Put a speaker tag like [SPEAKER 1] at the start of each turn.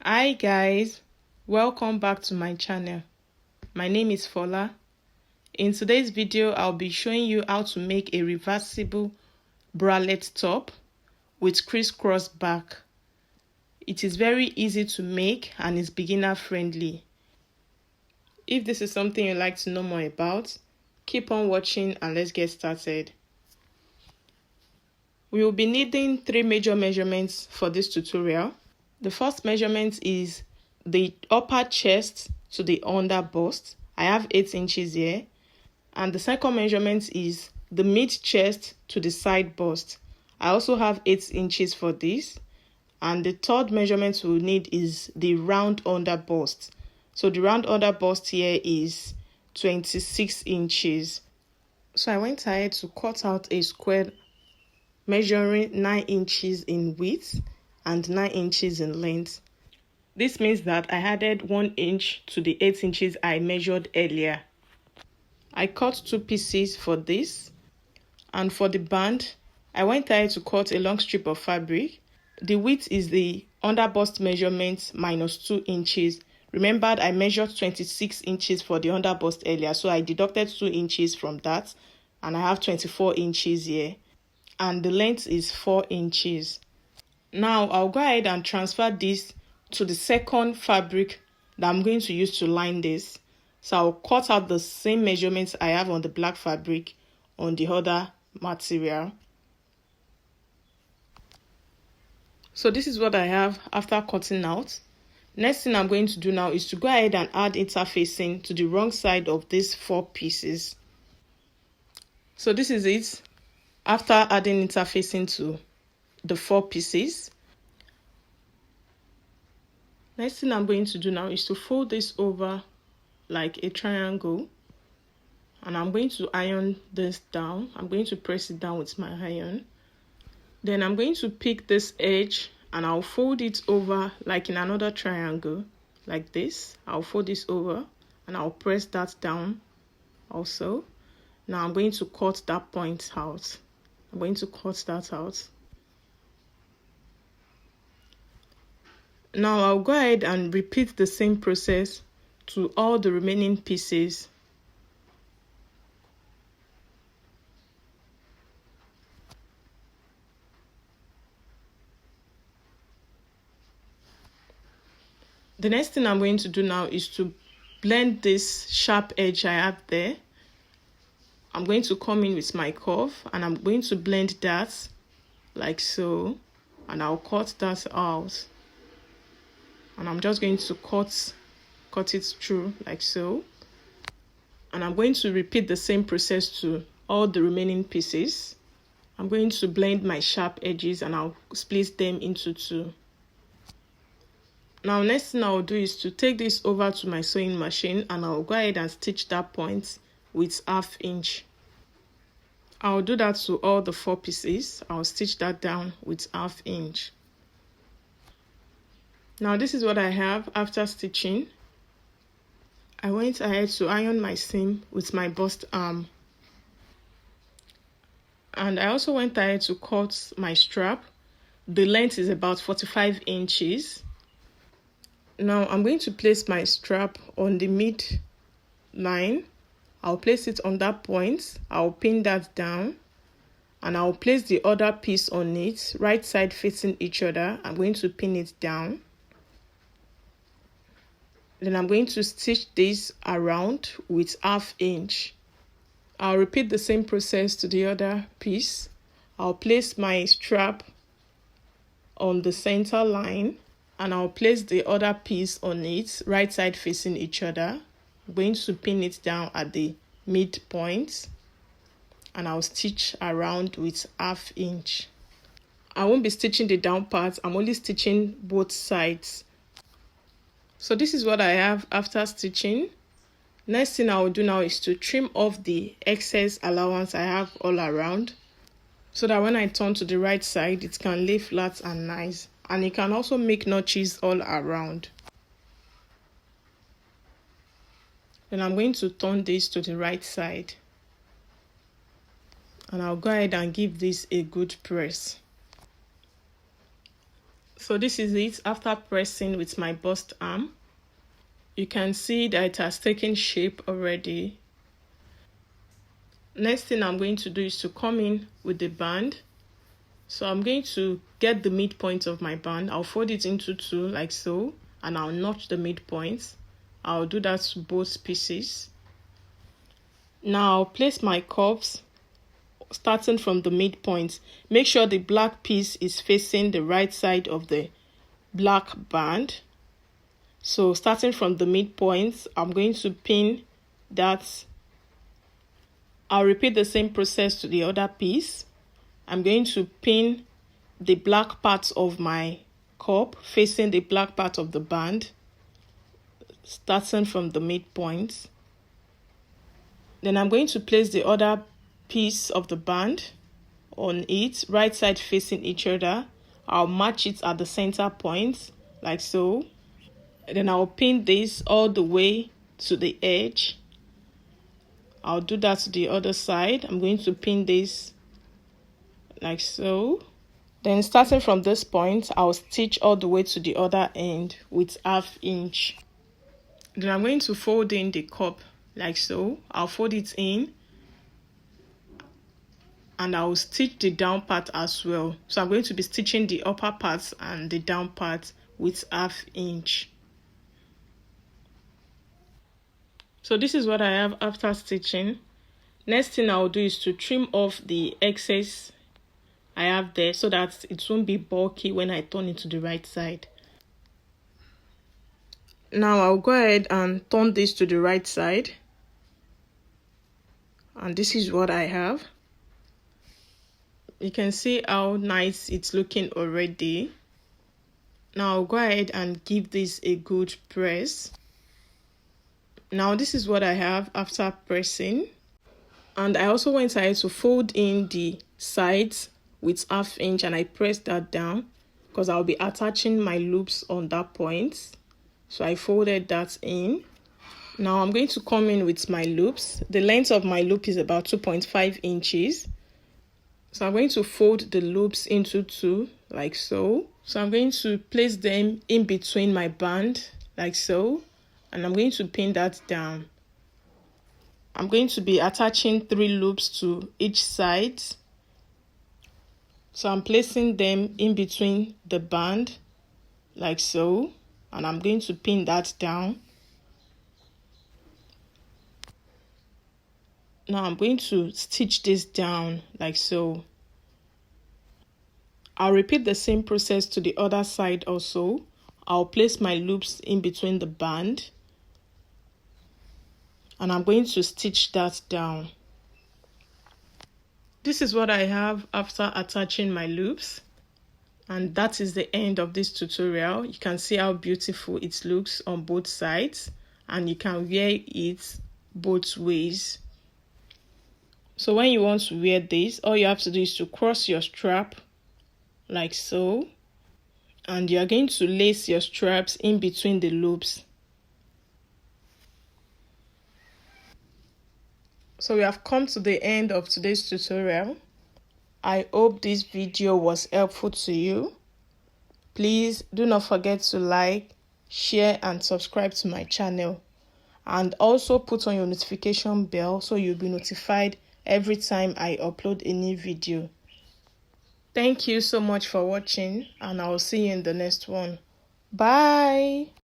[SPEAKER 1] Hi guys, welcome back to my channel. My name is Fola. In today's video, I'll be showing you how to make a reversible bralette top with crisscross back. It is very easy to make and is beginner friendly. If this is something you'd like to know more about, keep on watching and let's get started. We will be needing 3 major measurements for this tutorial. The first measurement is the upper chest to the under bust. I have 8 inches here. And the second measurement is the mid chest to the side bust. I also have 8 inches for this. And the third measurement we'll need is the round under bust. So the round under bust here is 26 inches. So I went ahead to cut out a square measuring 9 inches in width and 9 inches in length. This means that I added 1 inch to the 8 inches I measured earlier. I cut 2 pieces for this, and for the band, I went ahead to cut a long strip of fabric. The width is the under bust measurement minus 2 inches. Remember, I measured 26 inches for the under bust earlier, so I deducted 2 inches from that, and I have 24 inches here, and the length is 4 inches. Now I'll go ahead and transfer this to the second fabric that I'm going to use to line this. So I'll cut out the same measurements I have on the black fabric on the other material. So this is what I have after cutting out. Next thing I'm going to do now is to go ahead and add interfacing to the wrong side of these 4 pieces. So this is it after adding interfacing to the 4 pieces. Next thing I'm going to do now is to fold this over like a triangle, and I'm going to iron this down. I'm going to press it down with my iron. Then I'm going to pick this edge and I'll fold it over like in another triangle like this. I'll fold this over and I'll press that down also. Now I'm going to cut that point out. I'm going to cut that out. Now I'll go ahead and repeat the same process to all the remaining pieces. The next thing I'm going to do now is to blend this sharp edge I have there. I'm going to come in with my curve and I'm going to blend that like so, and I'll cut that out. And I'm just going to cut it through like so. And I'm going to repeat the same process to all the remaining pieces. I'm going to blend my sharp edges and I'll split them into 2. Now next thing I'll do is to take this over to my sewing machine and I'll go ahead and stitch that point with 1/2 inch. I'll do that to all the 4 pieces. I'll stitch that down with 1/2 inch. Now this is what I have after stitching. I went ahead to iron my seam with my bust arm. And I also went ahead to cut my strap. The length is about 45 inches. Now I'm going to place my strap on the mid line. I'll place it on that point. I'll pin that down. And I'll place the other piece on it, right side facing each other. I'm going to pin it down. Then I'm going to stitch this around with 1/2 inch. I'll repeat the same process to the other piece. I'll place my strap on the center line and I'll place the other piece on it, right side facing each other. I'm going to pin it down at the midpoint and I'll stitch around with 1/2 inch. I won't be stitching the down part, I'm only stitching both sides. So this is what I have after stitching. Next thing I will do now is to trim off the excess allowance I have all around, so that when I turn to the right side, it can lay flat and nice. And it can also make notches all around. Then I'm going to turn this to the right side. And I'll go ahead and give this a good press. So this is it after pressing with my bust arm. You can see that it has taken shape already. Next thing I'm going to do is to come in with the band. So I'm going to get the midpoint of my band. I'll fold it into two like so, and I'll notch the midpoint. I'll do that to both pieces. Now I'll place my cups starting from the midpoint. Make sure the black piece is facing the right side of the black band. So starting from the midpoint, I'm going to pin that. I'll repeat the same process to the other piece. I'm going to pin the black part of my cup facing the black part of the band, starting from the midpoint. Then I'm going to place the other piece of the band on it, right side facing each other. I'll match it at the center point, like so. Then I'll pin this all the way to the edge. I'll do that to the other side. I'm going to pin this like so. Then starting from this point, I'll stitch all the way to the other end with 1/2 inch. Then I'm going to fold in the cup like so. I'll fold it in and I'll stitch the down part as well. So I'm going to be stitching the upper part and the down part with 1/2 inch. So this is what I have after stitching. Next thing I'll do is to trim off the excess I have there so that it won't be bulky when I turn it to the right side. Now I'll go ahead and turn this to the right side. And this is what I have. You can see how nice it's looking already. Now I'll go ahead and give this a good press. Now this is what I have after pressing. And I also went ahead to fold in the sides with 1/2 inch and I pressed that down because I'll be attaching my loops on that point. So I folded that in. Now I'm going to come in with my loops. The length of my loop is about 2.5 inches. So I'm going to fold the loops into two like so. So I'm going to place them in between my band like so. And I'm going to pin that down. I'm going to be attaching 3 loops to each side. So I'm placing them in between the band like so. And I'm going to pin that down. Now I'm going to stitch this down like so. I'll repeat the same process to the other side also. I'll place my loops in between the band. And I'm going to stitch that down. This is what I have after attaching my loops. And that is the end of this tutorial. You can see how beautiful it looks on both sides. And you can wear it both ways. So when you want to wear this, all you have to do is to cross your strap like so. And you are going to lace your straps in between the loops. So we have come to the end of today's tutorial. I hope this video was helpful to you. Please do not forget to like, share and subscribe to my channel. And also put on your notification bell so you'll be notified every time I upload a new video. Thank you so much for watching and I'll see you in the next one. Bye!